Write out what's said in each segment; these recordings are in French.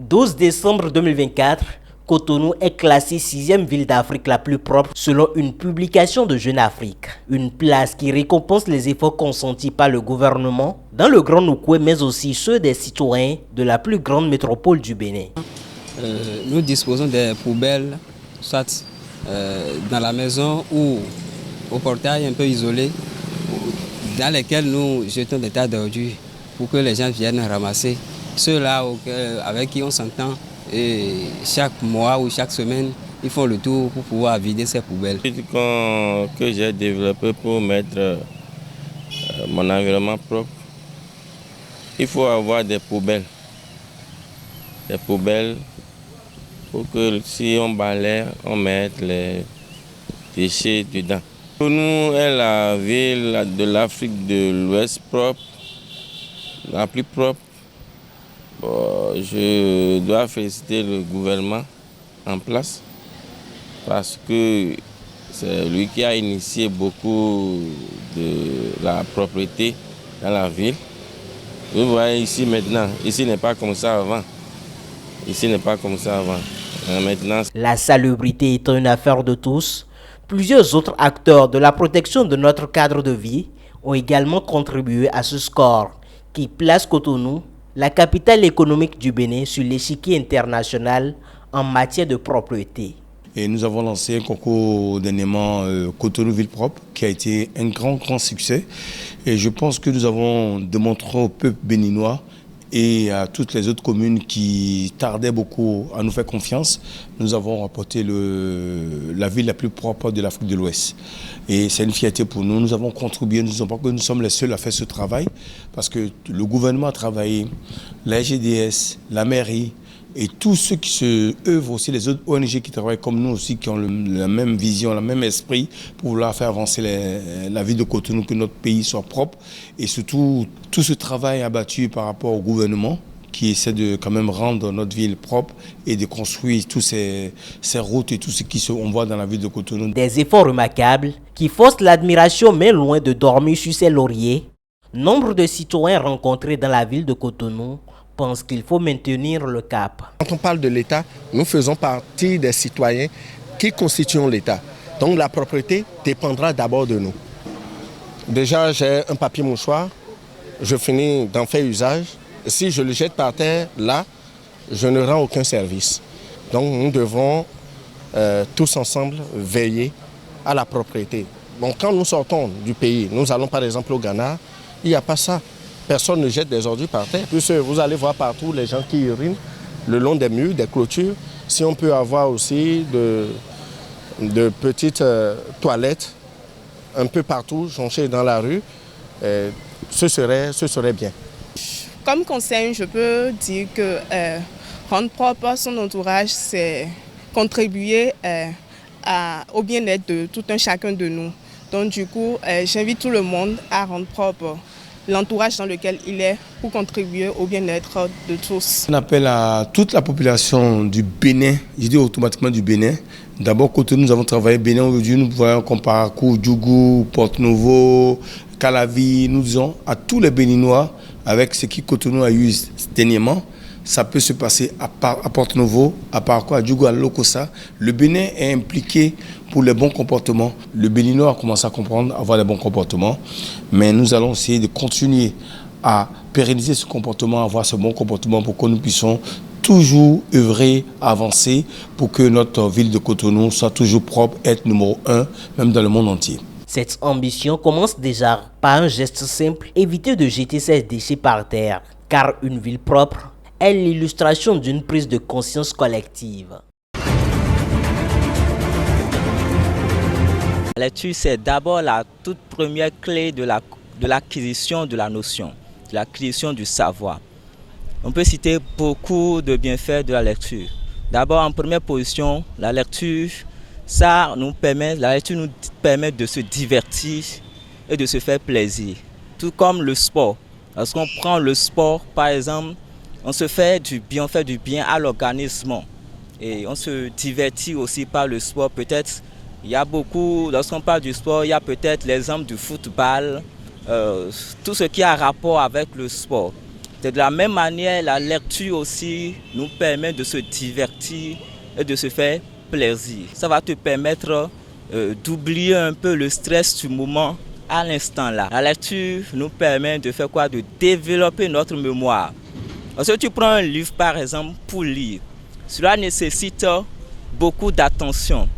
12 décembre 2024, Cotonou est classée 6e ville d'Afrique la plus propre selon une publication de Jeune Afrique. Une place qui récompense les efforts consentis par le gouvernement dans le Grand Nukwe, mais aussi ceux des citoyens de la plus grande métropole du Bénin. Nous disposons des poubelles, soit dans la maison ou au portail un peu isolé, dans lesquels nous jetons des tas d'ordures pour que les gens viennent ramasser. Ceux-là avec qui on s'entend, et chaque mois ou chaque semaine, ils font le tour pour pouvoir vider ces poubelles. Que j'ai développé pour mettre mon environnement propre, il faut avoir des poubelles. Des poubelles pour que si on balaie, on mette les déchets dedans. Nous est la ville de l'Afrique de l'Ouest propre, la plus propre. Je dois féliciter le gouvernement en place parce que c'est lui qui a initié beaucoup de la propreté dans la ville. Vous voyez ici maintenant, ici n'est pas comme ça avant. Ici n'est pas comme ça avant. Maintenant, la salubrité étant une affaire de tous, plusieurs autres acteurs de la protection de notre cadre de vie ont également contribué à ce score qui place Cotonou, la capitale économique du Bénin, sur l'échiquier international en matière de propreté. Et nous avons lancé un concours dernièrement Cotonou Ville Propre qui a été un grand succès. Et je pense que nous avons démontré au peuple béninois et à toutes les autres communes qui tardaient beaucoup à nous faire confiance, nous avons remporté la ville la plus propre de l'Afrique de l'Ouest. Et c'est une fierté pour nous. Nous avons contribué, nous ne disons pas que nous sommes les seuls à faire ce travail, parce que le gouvernement a travaillé, la GDS, la mairie, et tous ceux qui se œuvrent aussi, les autres ONG qui travaillent comme nous aussi, qui ont la même vision, le même esprit pour vouloir faire avancer la vie de Cotonou, que notre pays soit propre. Et surtout, tout ce travail abattu par rapport au gouvernement qui essaie de quand même rendre notre ville propre et de construire toutes ces routes et tout ce qu'on voit dans la ville de Cotonou. Des efforts remarquables qui forcent l'admiration, mais loin de dormir sur ses lauriers. Nombre de citoyens rencontrés dans la ville de Cotonou pense qu'il faut maintenir le cap. Quand on parle de l'État, nous faisons partie des citoyens qui constituent l'État. Donc la propriété dépendra d'abord de nous. Déjà, j'ai un papier mouchoir, je finis d'en faire usage. Si je le jette par terre, là, je ne rends aucun service. Donc nous devons tous ensemble veiller à la propriété. Donc quand nous sortons du pays, nous allons par exemple au Ghana, il n'y a pas ça. Personne ne jette des ordures par terre. Puis vous allez voir partout les gens qui urinent le long des murs, des clôtures. Si on peut avoir aussi de petites toilettes un peu partout, jonchées dans la rue, ce serait bien. Comme conseil, je peux dire que rendre propre son entourage, c'est contribuer au bien-être de tout un chacun de nous. Donc du coup, j'invite tout le monde à rendre propre l'entourage dans lequel il est pour contribuer au bien-être de tous. On appelle à toute la population du Bénin, je dis automatiquement du Bénin. D'abord, côté nous avons travaillé Bénin aujourd'hui, nous voyons comme Parakou, Djougou, Porte-Novo, Calavi, nous disons à tous les Béninois, avec ce qui Cotonou a eu dernièrement, ça peut se passer à Porte-Novo, à Parakou, à Djougou, à Lokossa. Le Bénin est impliqué pour les bons comportements. Le Béninois a commencé à comprendre, à avoir les bons comportements. Mais nous allons essayer de continuer à pérenniser ce comportement, avoir ce bon comportement pour que nous puissions toujours œuvrer, avancer pour que notre ville de Cotonou soit toujours propre, être numéro 1, même dans le monde entier. Cette ambition commence déjà par un geste simple, éviter de jeter ses déchets par terre, car une ville propre est l'illustration d'une prise de conscience collective. La lecture, c'est d'abord la toute première clé de l'acquisition de la notion, de l'acquisition du savoir. On peut citer beaucoup de bienfaits de la lecture. D'abord, en première position, la lecture nous permet de se divertir et de se faire plaisir. Tout comme le sport. Lorsqu'on prend le sport, par exemple, on fait du bien à l'organisme. Et on se divertit aussi par le sport. Peut-être, lorsqu'on parle du sport, il y a peut-être l'exemple du football, tout ce qui a rapport avec le sport. De la même manière, la lecture aussi nous permet de se divertir et de se faire plaisir. Ça va te permettre d'oublier un peu le stress du moment à l'instant là. La lecture nous permet de faire quoi? De développer notre mémoire. Parce que tu prends un livre par exemple pour lire, cela nécessite beaucoup d'attention.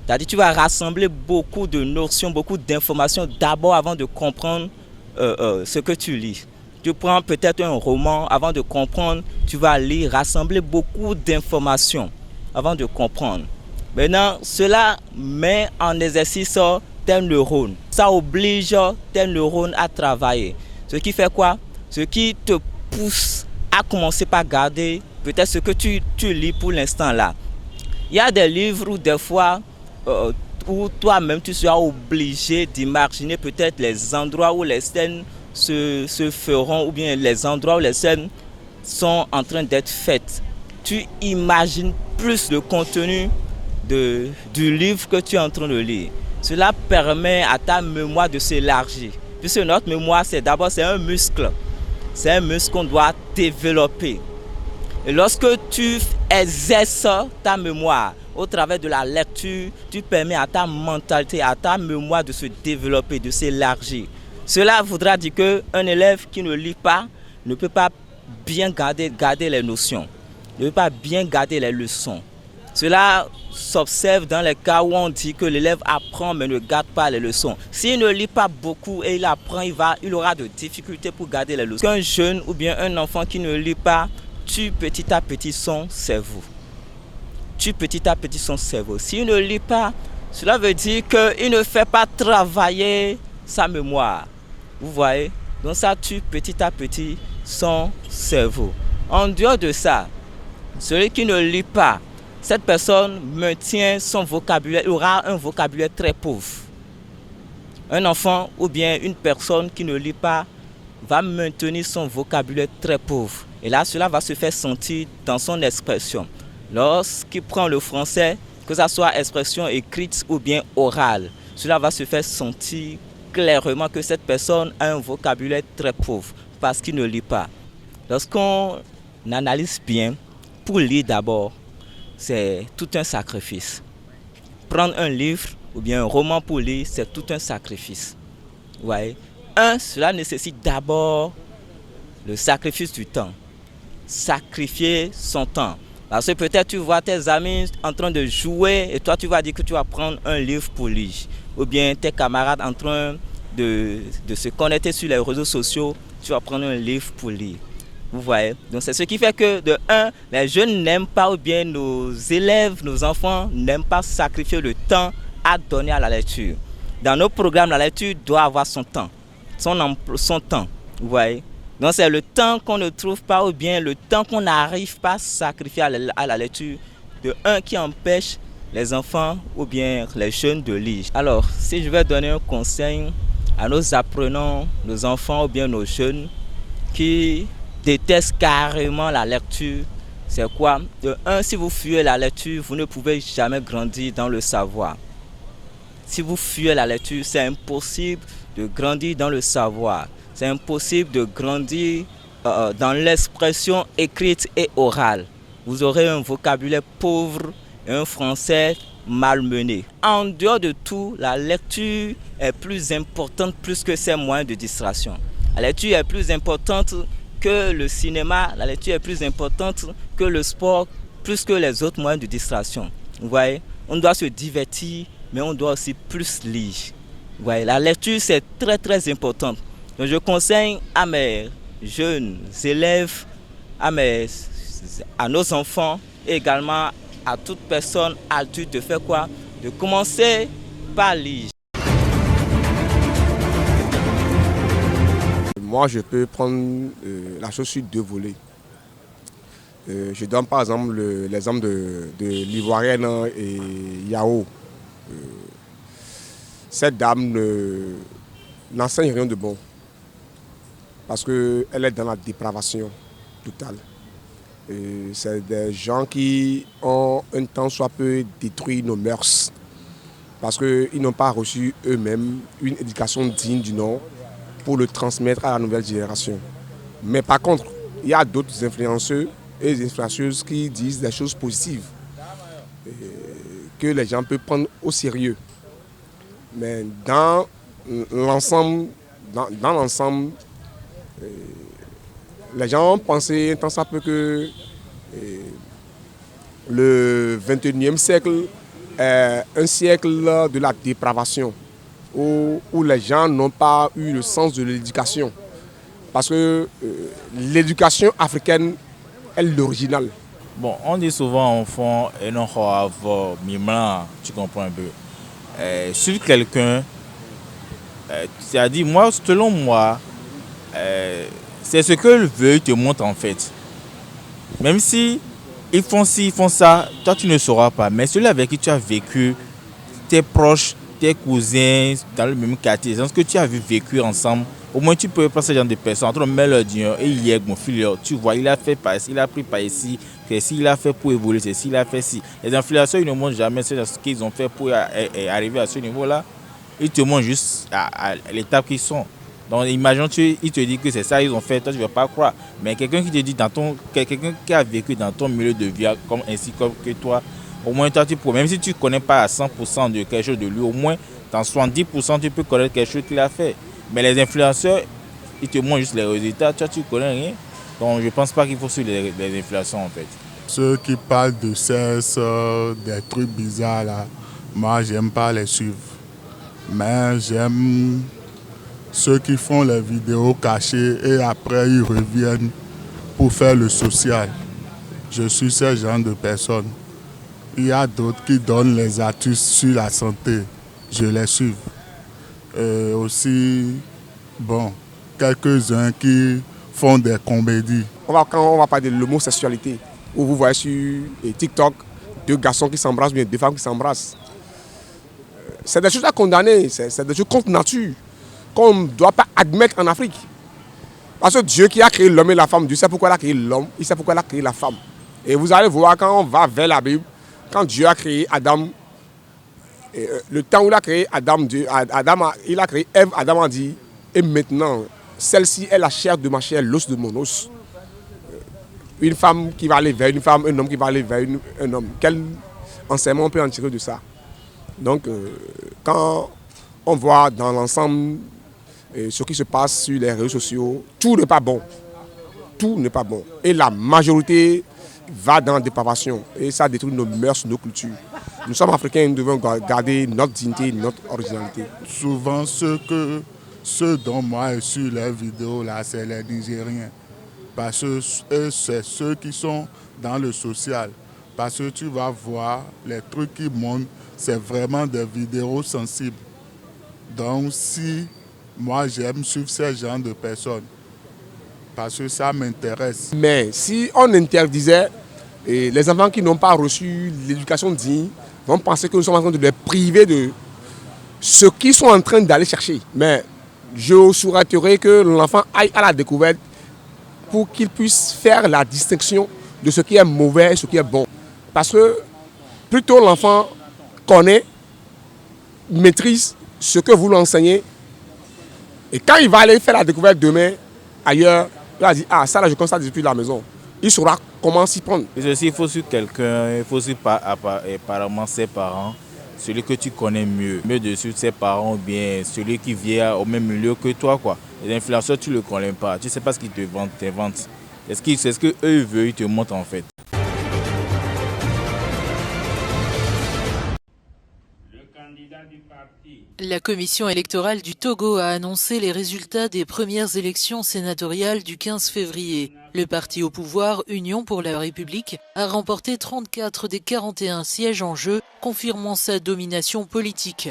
C'est-à-dire que tu vas rassembler beaucoup de notions, beaucoup d'informations d'abord avant de comprendre ce que tu lis. Tu prends peut-être un roman, avant de comprendre, tu vas lire, rassembler beaucoup d'informations avant de comprendre. Maintenant, cela met en exercice tes neurones. Ça oblige tes neurones à travailler. Ce qui fait quoi? Ce qui te pousse à commencer par garder peut-être ce que tu lis pour l'instant là. Il y a des livres où des fois, où toi-même tu seras obligé d'imaginer peut-être les endroits où les scènes se feront, ou bien les endroits où les scènes sont en train d'être faites. Tu imagines plus le contenu du livre que tu es en train de lire. Cela permet à ta mémoire de s'élargir. Puisque notre mémoire, c'est un muscle. C'est un muscle qu'on doit développer. Et lorsque tu exerces ta mémoire au travers de la lecture, tu permets à ta mentalité, à ta mémoire de se développer, de s'élargir. Cela voudra dire qu'un élève qui ne lit pas ne peut pas bien garder les notions, ne peut pas bien garder les leçons. Cela s'observe dans les cas où on dit que l'élève apprend mais ne garde pas les leçons. S'il ne lit pas beaucoup et il apprend, il aura de difficultés pour garder les leçons. Qu'un jeune ou bien un enfant qui ne lit pas tue petit à petit son cerveau. Tue petit à petit son cerveau. S'il ne lit pas, cela veut dire qu'il ne fait pas travailler sa mémoire. Vous voyez? Donc ça tue petit à petit son cerveau. En dehors de ça, celui qui ne lit pas, cette personne maintient son vocabulaire, il aura un vocabulaire très pauvre. Un enfant ou bien une personne qui ne lit pas va maintenir son vocabulaire très pauvre. Et là, cela va se faire sentir dans son expression. Lorsqu'il prend le français, que ce soit expression écrite ou bien orale, cela va se faire sentir clairement que cette personne a un vocabulaire très pauvre parce qu'il ne lit pas. Lorsqu'on analyse bien, pour lire d'abord, c'est tout un sacrifice. Prendre un livre ou bien un roman pour lire, c'est tout un sacrifice. Ouais. Cela nécessite d'abord le sacrifice du temps. Sacrifier son temps. Parce que peut-être tu vois tes amis en train de jouer et toi tu vas dire que tu vas prendre un livre pour lire. Ou bien tes camarades en train de se connecter sur les réseaux sociaux, tu vas prendre un livre pour lire. Vous voyez? Donc c'est ce qui fait que les jeunes n'aiment pas, ou bien nos élèves, nos enfants n'aiment pas sacrifier le temps à donner à la lecture. Dans nos programmes, la lecture doit avoir son temps, son temps. Vous voyez? Donc c'est le temps qu'on ne trouve pas, ou bien le temps qu'on n'arrive pas à sacrifier à la lecture, qui empêche les enfants ou bien les jeunes de lire. Alors, si je vais donner un conseil à nos apprenants, nos enfants ou bien nos jeunes qui détestent carrément la lecture, c'est quoi? Si vous fuyez la lecture, vous ne pouvez jamais grandir dans le savoir. Si vous fuyez la lecture, c'est impossible de grandir dans le savoir. C'est impossible de grandir dans l'expression écrite et orale. Vous aurez un vocabulaire pauvre et un français malmené. En dehors de tout, la lecture est plus importante plus que ces moyens de distraction. La lecture est plus importante que le cinéma, la lecture est plus importante que le sport, plus que les autres moyens de distraction. Vous voyez, on doit se divertir, mais on doit aussi plus lire. Vous voyez, la lecture, c'est très très important. Donc je conseille à mes jeunes élèves, à nos enfants et également à toute personne adulte de faire quoi? De commencer par lire. Moi, je peux prendre la chose sur deux volets. Je donne par exemple l'exemple de l'Ivoirienne et Yao. Cette dame n'enseigne rien de bon parce qu'elle est dans la dépravation totale. C'est des gens qui ont un temps soit peu détruit nos mœurs parce qu'ils n'ont pas reçu eux-mêmes une éducation digne du nom pour le transmettre à la nouvelle génération. Mais par contre, il y a d'autres influenceurs et influenceuses qui disent des choses positives que les gens peuvent prendre au sérieux. Mais dans l'ensemble, les gens ont pensé tant ça peut que le 21e siècle est un siècle de la dépravation, où les gens n'ont pas eu le sens de l'éducation. Parce que l'éducation africaine est l'original. Bon, on dit souvent enfant et non avoir mimlan, tu comprends un peu. Sur quelqu'un, c'est-à-dire moi, selon moi, c'est ce que veut te montre en fait. Même si ils font ci, ils font ça, toi tu ne sauras pas. Mais celui avec qui tu as vécu, tes proches, tes cousins, dans le même quartier, c'est ce que tu as vécu ensemble. Au moins tu peux passer ce genre de personnes, entre le dire et hier, mon fils, tu vois, il a fait par ici, il a pris par ici, que s'il a fait pour évoluer, c'est s'il a fait ci. Les influenceurs, ils ne montrent jamais ce qu'ils ont fait pour arriver à ce niveau-là. Ils te montrent juste à l'étape qu'ils sont. Donc imagine, il te dit que c'est ça ils ont fait, toi tu ne vas pas croire. Mais quelqu'un qui te dit, quelqu'un qui a vécu dans ton milieu de vie ainsi comme que toi, au moins toi tu peux, même si tu ne connais pas à 100% de quelque chose de lui, au moins dans 70% tu peux connaître quelque chose qu'il a fait. Mais les influenceurs, ils te montrent juste les résultats, toi tu ne connais rien. Donc je ne pense pas qu'il faut suivre les influenceurs en fait. Ceux qui parlent de sexe, des trucs bizarres là, moi j'aime pas les suivre. Mais j'aime ceux qui font les vidéos cachées et après ils reviennent pour faire le social. Je suis ce genre de personne. Il y a d'autres qui donnent les astuces sur la santé. Je les suis. Aussi, bon, quelques-uns qui font des comédies. Quand on va parler de l'homosexualité, où vous voyez sur TikTok deux garçons qui s'embrassent, bien deux femmes qui s'embrassent. C'est des choses à condamner, c'est des choses contre nature, qu'on ne doit pas admettre en Afrique. Parce que Dieu qui a créé l'homme et la femme, Dieu sait pourquoi il a créé l'homme, il sait pourquoi il a créé la femme. Et vous allez voir quand on va vers la Bible, quand Dieu a créé Adam, le temps où il a créé Adam, il a créé Ève, Adam a dit, et maintenant, celle-ci est la chair de ma chair, l'os de mon os. Une femme qui va aller vers une femme, un homme qui va aller vers un homme. Quel enseignement on peut en tirer de ça? Donc, quand on voit dans l'ensemble ce qui se passe sur les réseaux sociaux, tout n'est pas bon. Tout n'est pas bon. Et la majorité va dans la dépravation. Et ça détruit nos mœurs, nos cultures. Nous sommes africains, nous devons garder notre dignité, notre originalité. Souvent, ceux dont moi je suis les vidéos là, c'est les Nigériens. Parce que c'est ceux qui sont dans le social. Parce que tu vas voir les trucs qui montent, c'est vraiment des vidéos sensibles. Donc si moi j'aime suivre ce genre de personnes, parce que ça m'intéresse. Mais si on interdisait, les enfants qui n'ont pas reçu l'éducation digne vont penser que nous sommes en train de les priver de ce qu'ils sont en train d'aller chercher. Mais je souhaiterais que l'enfant aille à la découverte pour qu'il puisse faire la distinction de ce qui est mauvais et ce qui est bon. Parce que plutôt l'enfant connaît, maîtrise ce que vous l'enseignez, et quand il va aller faire la découverte demain, ailleurs, il va dire, ah ça là je constate depuis la maison. Il saura comment s'y prendre. Et ceci, il faut sur quelqu'un, il faut sur apparemment ses parents, celui que tu connais mieux de suivre ses parents ou bien celui qui vient au même milieu que toi, quoi. Les influenceurs, tu ne le connais pas, tu ne sais pas ce qu'ils te vendent, c'est ce qu'eux veulent, ils te montrent en fait. La commission électorale du Togo a annoncé les résultats des premières élections sénatoriales du 15 février. Le parti au pouvoir, Union pour la République, a remporté 34 des 41 sièges en jeu, confirmant sa domination politique.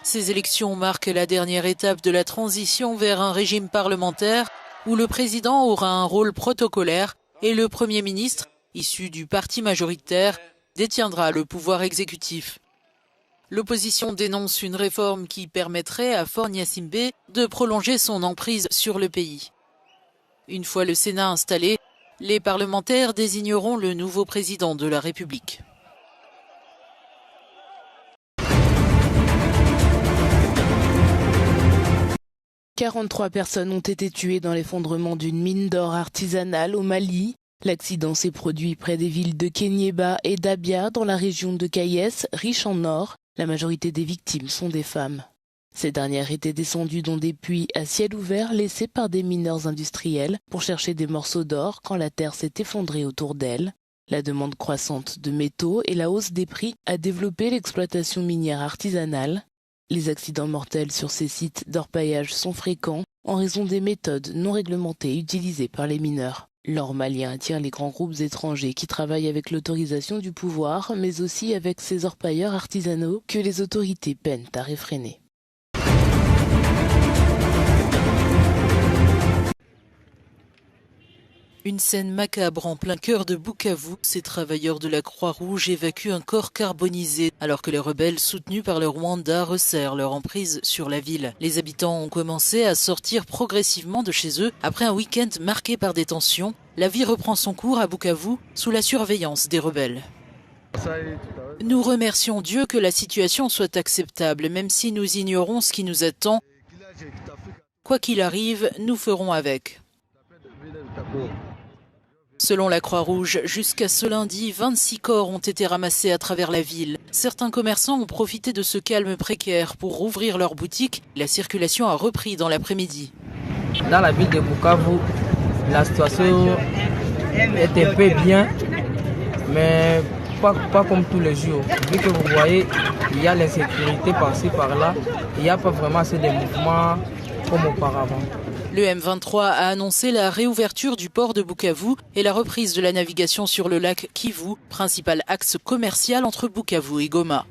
Ces élections marquent la dernière étape de la transition vers un régime parlementaire où le président aura un rôle protocolaire et le Premier ministre, issu du parti majoritaire, détiendra le pouvoir exécutif. L'opposition dénonce une réforme qui permettrait à Faure Gnassingbé de prolonger son emprise sur le pays. Une fois le Sénat installé, les parlementaires désigneront le nouveau président de la République. 43 personnes ont été tuées dans l'effondrement d'une mine d'or artisanale au Mali. L'accident s'est produit près des villes de Kéniéba et d'Abia dans la région de Kayes, riche en or. La majorité des victimes sont des femmes. Ces dernières étaient descendues dans des puits à ciel ouvert laissés par des mineurs industriels pour chercher des morceaux d'or quand la terre s'est effondrée autour d'elles. La demande croissante de métaux et la hausse des prix a développé l'exploitation minière artisanale. Les accidents mortels sur ces sites d'orpaillage sont fréquents en raison des méthodes non réglementées utilisées par les mineurs. L'or malien attire les grands groupes étrangers qui travaillent avec l'autorisation du pouvoir, mais aussi avec ces orpailleurs artisanaux que les autorités peinent à réfréner. Une scène macabre en plein cœur de Bukavu. Ces travailleurs de la Croix-Rouge évacuent un corps carbonisé alors que les rebelles soutenus par le Rwanda resserrent leur emprise sur la ville. Les habitants ont commencé à sortir progressivement de chez eux après un week-end marqué par des tensions. La vie reprend son cours à Bukavu sous la surveillance des rebelles. Nous remercions Dieu que la situation soit acceptable, même si nous ignorons ce qui nous attend. Quoi qu'il arrive, nous ferons avec. Selon la Croix-Rouge, jusqu'à ce lundi, 26 corps ont été ramassés à travers la ville. Certains commerçants ont profité de ce calme précaire pour rouvrir leurs boutiques. La circulation a repris dans l'après-midi. Dans la ville de Bukavu, la situation est un peu bien, mais pas comme tous les jours. Vu que vous voyez, il y a l'insécurité par-ci, par-là. Il n'y a pas vraiment assez de mouvements comme auparavant. Le M23 a annoncé la réouverture du port de Bukavu et la reprise de la navigation sur le lac Kivu, principal axe commercial entre Bukavu et Goma.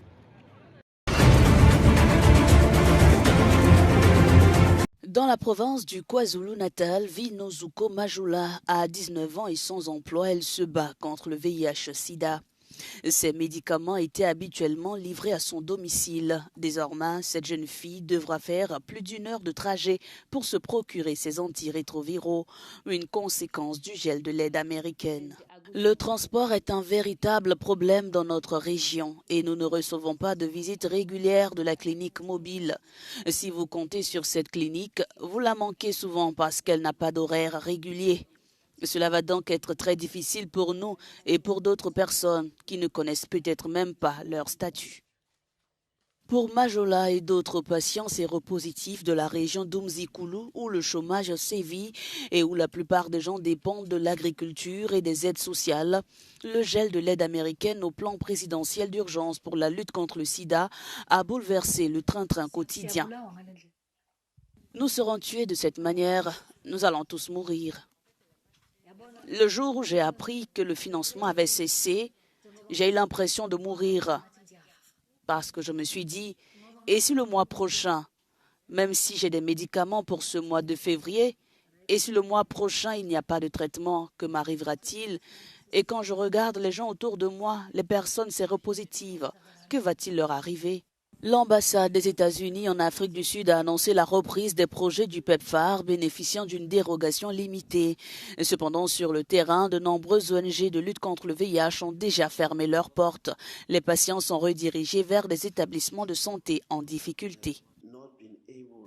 Dans la province du KwaZulu-Natal, Vinozuko Majula a 19 ans et sans emploi. Elle se bat contre le VIH-Sida. Ces médicaments étaient habituellement livrés à son domicile. Désormais, cette jeune fille devra faire plus d'1 heure de trajet pour se procurer ces antirétroviraux, une conséquence du gel de l'aide américaine. Le transport est un véritable problème dans notre région et nous ne recevons pas de visite régulière de la clinique mobile. Si vous comptez sur cette clinique, vous la manquez souvent parce qu'elle n'a pas d'horaire régulier. Cela va donc être très difficile pour nous et pour d'autres personnes qui ne connaissent peut-être même pas leur statut. Pour Majola et d'autres patients séropositifs de la région d'Umzikulu où le chômage sévit et où la plupart des gens dépendent de l'agriculture et des aides sociales, le gel de l'aide américaine au plan présidentiel d'urgence pour la lutte contre le sida a bouleversé le train-train quotidien. Nous serons tués de cette manière, nous allons tous mourir. Le jour où j'ai appris que le financement avait cessé, j'ai eu l'impression de mourir. Parce que je me suis dit, et si le mois prochain, même si j'ai des médicaments pour ce mois de février, et si le mois prochain il n'y a pas de traitement, que m'arrivera-t-il? Et quand je regarde les gens autour de moi, les personnes séropositives, que va-t-il leur arriver? L'ambassade des États-Unis en Afrique du Sud a annoncé la reprise des projets du PEPFAR bénéficiant d'une dérogation limitée. Cependant, sur le terrain, de nombreuses ONG de lutte contre le VIH ont déjà fermé leurs portes. Les patients sont redirigés vers des établissements de santé en difficulté.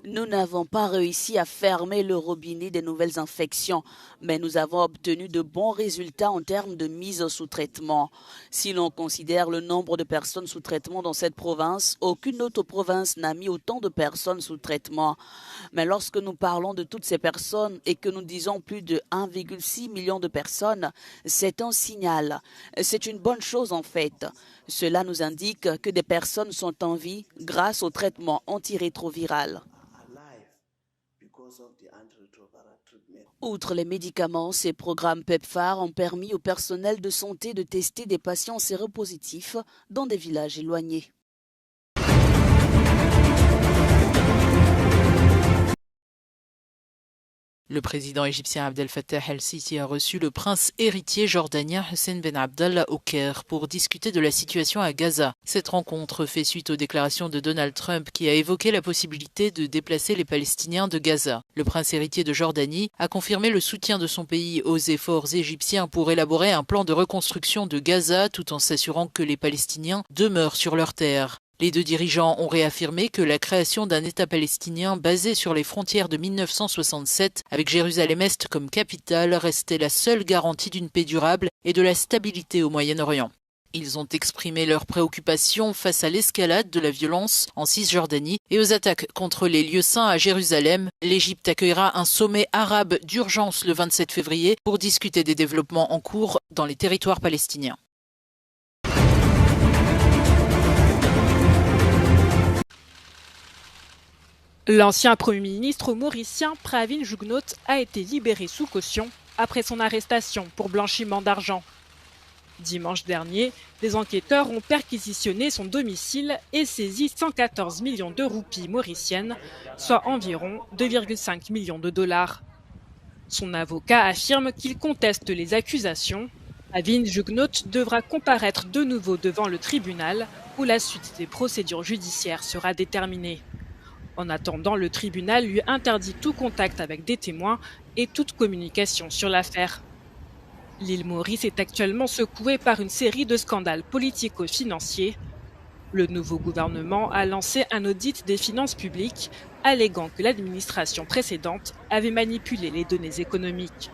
Nous n'avons pas réussi à fermer le robinet des nouvelles infections, mais nous avons obtenu de bons résultats en termes de mise sous traitement. Si l'on considère le nombre de personnes sous traitement dans cette province, aucune autre province n'a mis autant de personnes sous traitement. Mais lorsque nous parlons de toutes ces personnes et que nous disons plus de 1,6 million de personnes, c'est un signal. C'est une bonne chose en fait. Cela nous indique que des personnes sont en vie grâce au traitement antirétroviral. Outre les médicaments, ces programmes PEPFAR ont permis au personnel de santé de tester des patients séropositifs dans des villages éloignés. Le président égyptien Abdel Fattah el-Sisi a reçu le prince héritier jordanien Hussein Ben Abdallah au Caire pour discuter de la situation à Gaza. Cette rencontre fait suite aux déclarations de Donald Trump qui a évoqué la possibilité de déplacer les Palestiniens de Gaza. Le prince héritier de Jordanie a confirmé le soutien de son pays aux efforts égyptiens pour élaborer un plan de reconstruction de Gaza tout en s'assurant que les Palestiniens demeurent sur leur terre. Les deux dirigeants ont réaffirmé que la création d'un État palestinien basé sur les frontières de 1967, avec Jérusalem-Est comme capitale, restait la seule garantie d'une paix durable et de la stabilité au Moyen-Orient. Ils ont exprimé leurs préoccupations face à l'escalade de la violence en Cisjordanie et aux attaques contre les lieux saints à Jérusalem. L'Égypte accueillera un sommet arabe d'urgence le 27 février pour discuter des développements en cours dans les territoires palestiniens. L'ancien Premier ministre mauricien Pravin Jugnauth a été libéré sous caution après son arrestation pour blanchiment d'argent. Dimanche dernier, des enquêteurs ont perquisitionné son domicile et saisi 114 millions de roupies mauriciennes, soit environ 2,5 millions de dollars. Son avocat affirme qu'il conteste les accusations. Pravin Jugnauth devra comparaître de nouveau devant le tribunal où la suite des procédures judiciaires sera déterminée. En attendant, le tribunal lui interdit tout contact avec des témoins et toute communication sur l'affaire. L'île Maurice est actuellement secouée par une série de scandales politico-financiers. Le nouveau gouvernement a lancé un audit des finances publiques, alléguant que l'administration précédente avait manipulé les données économiques.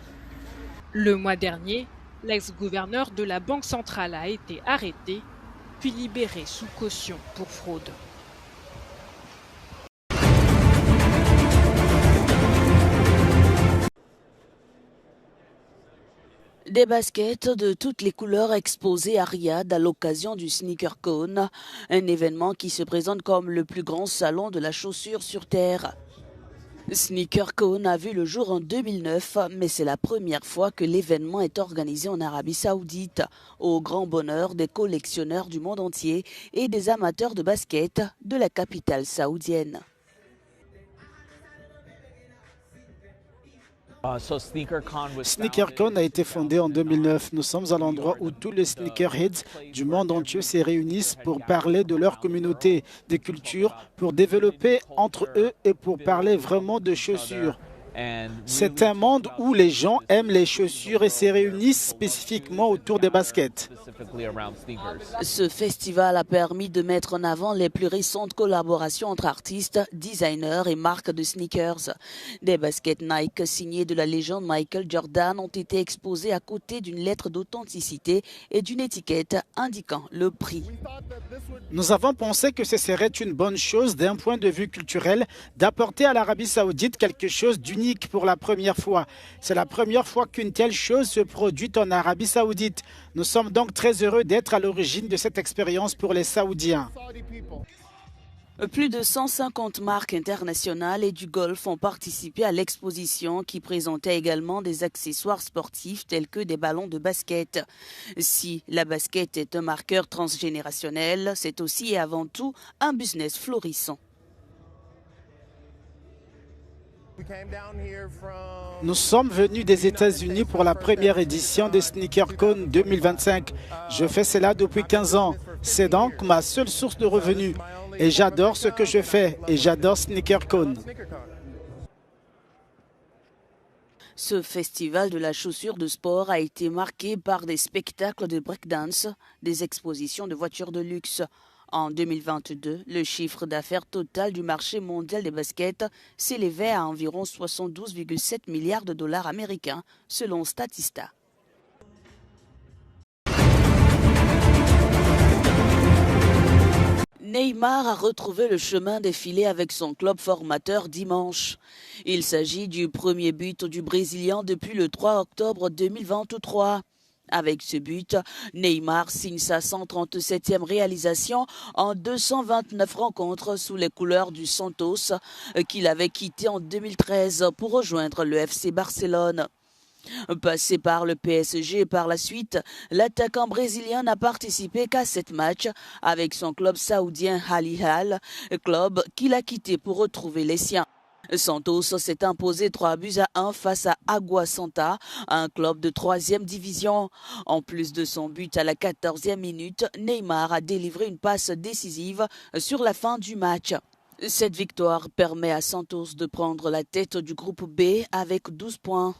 Le mois dernier, l'ex-gouverneur de la Banque centrale a été arrêté, puis libéré sous caution pour fraude. Des baskets de toutes les couleurs exposées à Riyad à l'occasion du SneakerCon, un événement qui se présente comme le plus grand salon de la chaussure sur Terre. SneakerCon a vu le jour en 2009, mais c'est la première fois que l'événement est organisé en Arabie Saoudite, au grand bonheur des collectionneurs du monde entier et des amateurs de basket de la capitale saoudienne. SneakerCon a été fondé en 2009. Nous sommes à l'endroit où tous les sneakerheads du monde entier se réunissent pour parler de leur communauté, des cultures, pour développer entre eux et pour parler vraiment de chaussures. C'est un monde où les gens aiment les chaussures et se réunissent spécifiquement autour des baskets. Ce festival a permis de mettre en avant les plus récentes collaborations entre artistes, designers et marques de sneakers. Des baskets Nike signées de la légende Michael Jordan ont été exposées à côté d'une lettre d'authenticité et d'une étiquette indiquant le prix. Nous avons pensé que ce serait une bonne chose d'un point de vue culturel d'apporter à l'Arabie Saoudite quelque chose d'unique pour la première fois. C'est la première fois qu'une telle chose se produit en Arabie Saoudite. Nous sommes donc très heureux d'être à l'origine de cette expérience pour les Saoudiens. Plus de 150 marques internationales et du golf ont participé à l'exposition qui présentait également des accessoires sportifs tels que des ballons de basket. Si la basket est un marqueur transgénérationnel, c'est aussi et avant tout un business florissant. Nous sommes venus des États-Unis pour la première édition des SneakerCon 2025. Je fais cela depuis 15 ans. C'est donc ma seule source de revenus. Et j'adore ce que je fais et j'adore SneakerCon. Ce festival de la chaussure de sport a été marqué par des spectacles de breakdance, des expositions de voitures de luxe. En 2022, le chiffre d'affaires total du marché mondial des baskets s'élevait à environ 72,7 milliards de dollars américains, selon Statista. Neymar a retrouvé le chemin des filets avec son club formateur dimanche. Il s'agit du premier but du Brésilien depuis le 3 octobre 2023. Avec ce but, Neymar signe sa 137e réalisation en 229 rencontres sous les couleurs du Santos qu'il avait quitté en 2013 pour rejoindre le FC Barcelone. Passé par le PSG par la suite, l'attaquant brésilien n'a participé qu'à 7 matchs avec son club saoudien Al Hilal, club qu'il a quitté pour retrouver les siens. Santos s'est imposé 3-1 face à Água Santa, un club de 3e division. En plus de son but à la 14e minute, Neymar a délivré une passe décisive sur la fin du match. Cette victoire permet à Santos de prendre la tête du groupe B avec 12 points.